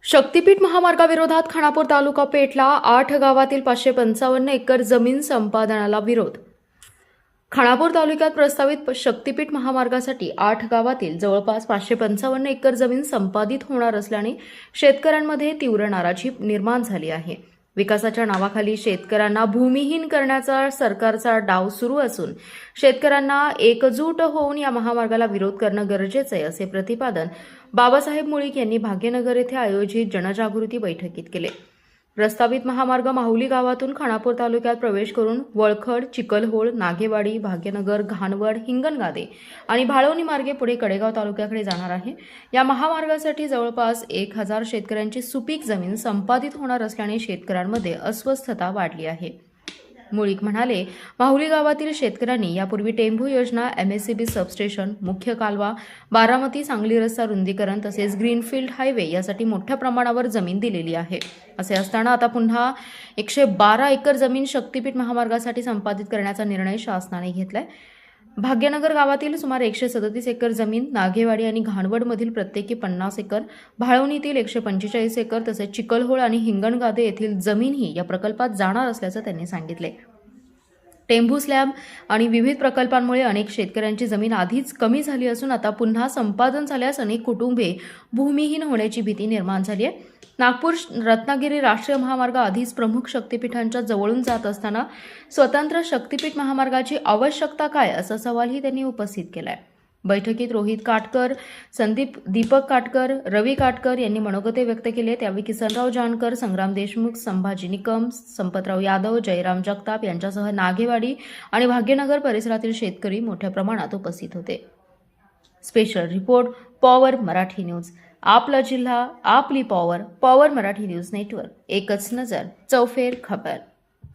शक्तीपीठ महामार्गाविरोधात खानापूर तालुका पेठला 8 गावातील 555 एकर जमीन संपादनाला विरोध। खानापूर तालुक्यात प्रस्तावित शक्तीपीठ महामार्गासाठी 8 गावातील जवळपास 555 एकर जमीन संपादित होणार असल्याने शेतकऱ्यांमध्ये तीव्र नाराजी निर्माण झाली आहे। विकासाच्या नावाखाली शेतकऱ्यांना भूमिहीन करण्याचा सरकारचा डाव सुरू असून शेतकऱ्यांना एकजूट होऊन या महामार्गाला विरोध करणं गरजेचं आहे, असे प्रतिपादन बाबासाहेब मुळीक यांनी भाग्यनगर येथे आयोजित जनजागृती बैठकीत केले। प्रस्तावित महामार्ग माहुली गावातून खानापूर तालुक्यात प्रवेश करून वळखड, चिखलहोळ, नागेवाडी, भाग्यनगर, घाणवड, हिंगणगादे आणि भाळवणी मार्गे पुढे कडेगाव तालुक्याकडे जाणार आहे। या महामार्गासाठी जवळपास 1000 शेतकऱ्यांची सुपीक जमीन संपादित होणार असल्याने शेतकऱ्यांमध्ये अस्वस्थता वाढली आहे। मुळीक म्हणाले, माहुली गावातील शेतकऱ्यांनी यापूर्वी टेंभू योजना, MSCB सबस्टेशन, मुख्य कालवा, बारामती सांगली रस्ता रुंदीकरण तसेच ग्रीनफील्ड हायवे यासाठी मोठ्या प्रमाणावर जमीन दिलेली आहे। असे असताना आता पुन्हा 112 एकर जमीन शक्तीपीठ महामार्गासाठी संपादित करण्याचा निर्णय शासनाने घेतलाय। भाग्यनगर गावातील सुमारे 137 एकर जमीन, नागेवाडी आणि घाणवडमधील प्रत्येकी 50 एकर, भाळवणीतील 145 एकर तसेच चिखलहोळ आणि हिंगणगादे येथील जमीनही या प्रकल्पात जाणार असल्याचं त्यांनी सांगितले। टेंभू स्लॅब आणि विविध प्रकल्पांमुळे अनेक शेतकऱ्यांची जमीन आधीच कमी झाली असून आता पुन्हा संपादन झाल्यास अनेक कुटुंबे भूमिहीन होण्याची भीती निर्माण झाली आहे। नागपूर रत्नागिरी राष्ट्रीय महामार्ग आधीच प्रमुख शक्तीपीठांच्या जवळून जात असताना स्वतंत्र शक्तीपीठ महामार्गाची आवश्यकता काय, असा सवालही त्यांनी उपस्थित केलाय। बैठकीत रोहित काटकर, दीपक काटकर, रवी काटकर यांनी मनोगते व्यक्त केले। त्यावेळी किसनराव जानकर, संग्राम देशमुख, संभाजी निकम, संपतराव यादव, जयराम जगताप यांच्यासह नागेवाडी आणि भाग्यनगर परिसरातील शेतकरी मोठ्या प्रमाणात उपस्थित होते। Special report, power Marathi news. आपला जिल्हा, आपली power, power Marathi news network. एकच नजर, चौफेर खबर।